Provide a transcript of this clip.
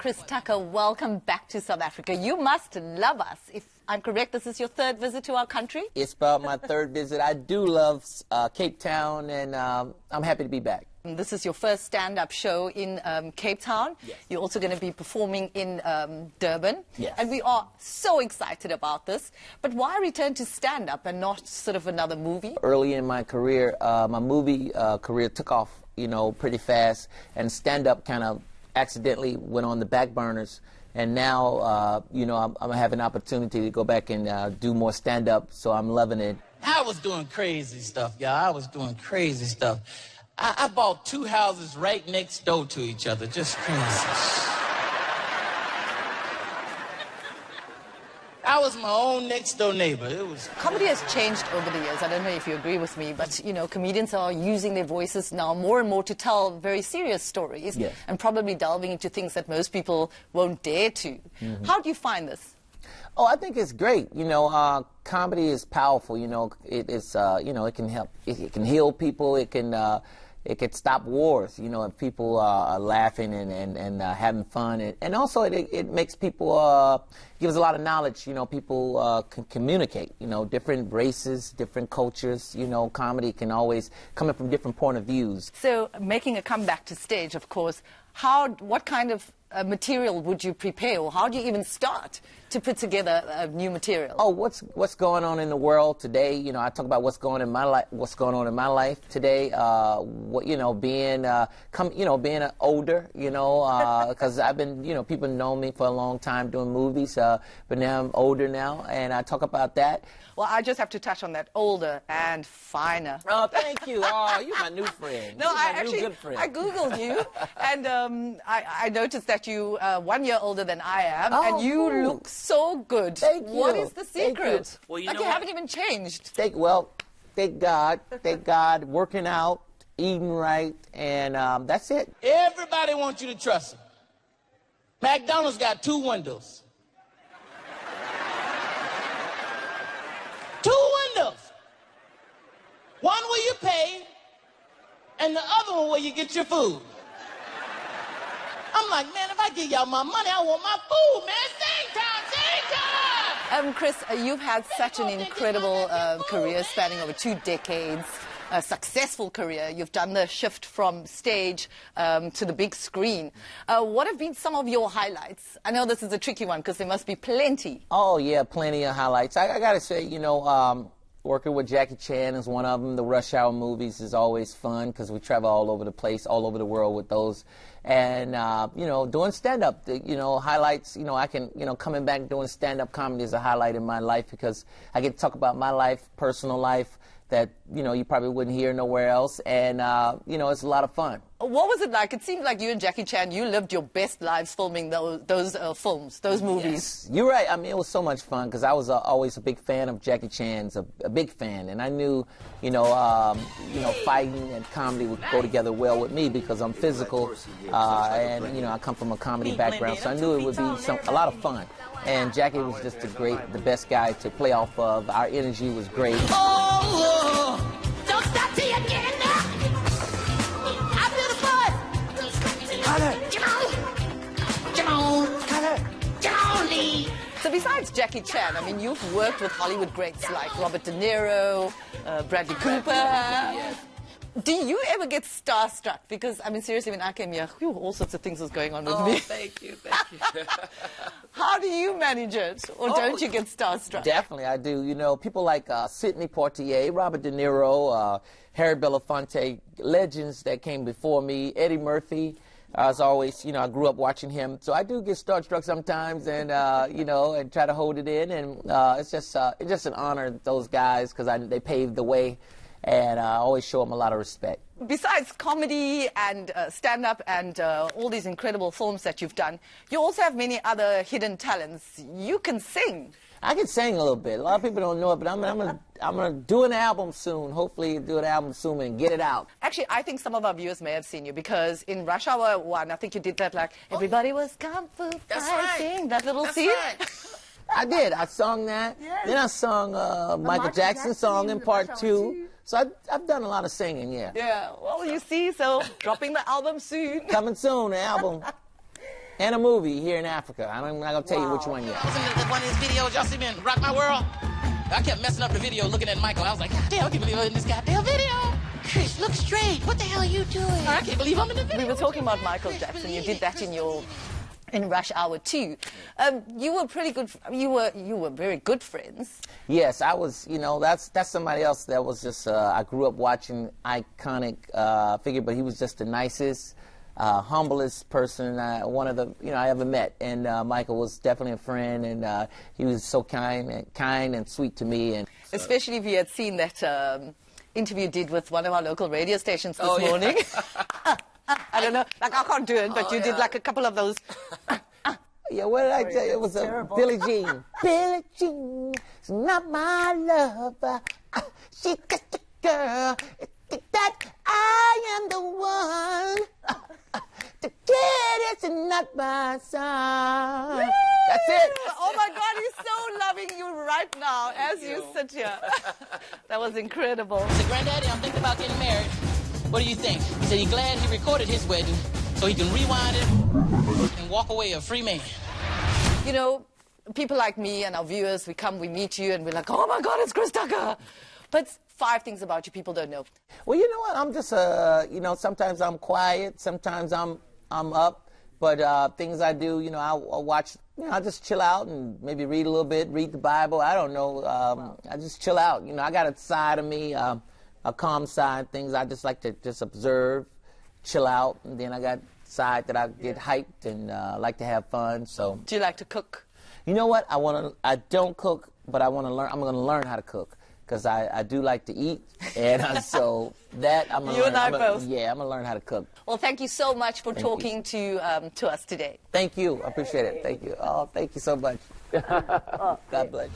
Chris Tucker, welcome back to South Africa. You must love us. If I'm correct, this is your third visit to our country? It's about my third visit. I do love Cape Town, and I'm happy to be back. This is your first stand-up show in Cape Town. Yes. You're also going to be performing in Durban. Yes. And we are so excited about this. But why return to stand-up and not sort of another movie? Early in my career, my movie career took off, pretty fast, and stand-up kind of accidentally went on the back burners. And now, I'm having an opportunity to go back and do more stand-up, so I'm loving it. I was doing crazy stuff, y'all. I was doing crazy stuff. I bought 2 houses right next door to each other, just crazy. I was my own next door neighbor. It was... Comedy has changed over the years. I don't know if you agree with me, but, comedians are using their voices now more and more to tell very serious stories. Yes. And probably delving into things that most people won't dare to. Mm-hmm. How do you find this? Oh, I think it's great. Comedy is powerful. It can help. It can heal people. It can stop wars. If people are laughing and having fun, and also it makes people gives a lot of knowledge. People can communicate. Different races, different cultures. Comedy can always come in from different point of views. So, making a comeback to stage, of course. What kind of material would you prepare, or how do you even start to put together new material? Oh, what's going on in the world today? I talk about what's going on in my life today. Being older, because I've been, people know me for a long time doing movies, but now I'm older now, and I talk about that. Well, I just have to touch on that, older and finer. Oh, thank you. Oh, you're my new friend. No, good friend. I Googled you, and I noticed that you 1 year older than I am, and you look so good. Thank you. What is the secret? Well, you haven't even changed. Thank God. Thank God. Working out, eating right, and that's it. Everybody wants you to trust them. McDonald's got 2 windows. 2 windows. One where you pay, and the other one where you get your food. I'm like, man, if I give y'all my money, I want my food, man. Sing time. Chris, you've had such an incredible career spanning over 2 decades. A successful career. You've done the shift from stage to the big screen. What have been some of your highlights? I know this is a tricky one because there must be plenty. Oh, yeah, plenty of highlights. I got to say, working with Jackie Chan is one of them. The Rush Hour movies is always fun because we travel all over the place, all over the world with those. And, doing stand-up, highlights, I can, coming back doing stand-up comedy is a highlight in my life because I get to talk about my life, personal life, that, you probably wouldn't hear nowhere else. And, it's a lot of fun. What was it like? It seemed like you and Jackie Chan, you lived your best lives filming those films, those movies. Yes. You're right. I mean, it was so much fun because I was always a big fan of Jackie Chan's, a big fan. And I knew, fighting and comedy would go together well with me because I'm physical. And, I come from a comedy background, so I knew it would be a lot of fun. And Jackie was just the best guy to play off of. Our energy was great. Oh, don't stop till you get enough. I feel the buzz. Come on, Lee. So besides Jackie Chan, I mean, you've worked with Hollywood greats like Robert De Niro, Bradley Cooper. Yes. Do you ever get starstruck? Because, I mean, seriously, when I came here, all sorts of things was going on with me. Thank you. How do you manage it? Or don't you get starstruck? Definitely, I do. People like Sidney Poitier, Robert De Niro, Harry Belafonte, legends that came before me, Eddie Murphy. As always, I grew up watching him. So I do get starstruck sometimes and, and try to hold it in. And it's just an honor, those guys, because they paved the way. And I always show them a lot of respect. Besides comedy and stand-up and all these incredible films that you've done, you also have many other hidden talents. You can sing. I can sing a little bit. A lot of people don't know it, but I'm gonna do an album soon. Hopefully do an album soon and get it out. Actually, I think some of our viewers may have seen you because in Rush Hour 1, I think you did that everybody was kung fu fighting, that little scene. Right. I did. I sung that. Yes. Then I sung Michael Jackson song in part 2. So I've done a lot of singing, yeah. Yeah, well, you see, so dropping the album soon. Coming soon, the album. And a movie here in Africa. I'm not going to tell you which one yet. I was in one of his videos. Y'all see me in Rock My World? I kept messing up the video looking at Michael. I was like, God damn, I can't believe I'm in this goddamn video. Chris, look straight. What the hell are you doing? I can't believe I'm in the video. We were talking about Michael Jackson. You did that in Rush Hour 2. You were pretty good. You were very good friends. Yes, I was. You know, that's somebody else that was just. I grew up watching iconic figure, but he was just the nicest, humblest person one of the I ever met. And Michael was definitely a friend, and he was so kind and sweet to me. And especially if you had seen that interview you did with one of our local radio stations this morning. I don't know, like I can't do it, but you did like a couple of those. Yeah, what did I tell you? It was Billie Jean. Billie Jean is not my lover. She's just a girl. That I am the one. The kid is not my son. That's it. Oh my God, he's so loving you right now as you sit here. That was incredible. He said, Granddaddy, I'm thinking about getting married. What do you think? He said he's glad he recorded his wedding so he can rewind it and walk away a free man. You know, people like me and our viewers, we meet you, and we're like, oh my God, it's Chris Tucker. But 5 things about you people don't know. Well, you know what? I'm just, sometimes I'm quiet, sometimes I'm up, but things I do, I'll watch, I just chill out and maybe read a little bit, read the Bible. I don't know. I just chill out. I got a side of me, a calm side, things I just like to just observe, chill out, and then I got side that I get hyped and like to have fun. So. Do you like to cook? You know what? I don't cook, but I want to learn. I'm going to learn how to cook because I do like to eat, and so that I'm going to learn. You and I both. Yeah, I'm going to learn how to cook. Well, thank you so much for talking to us today. Thank you. I appreciate it. Thank you. Oh, thank you so much. God bless.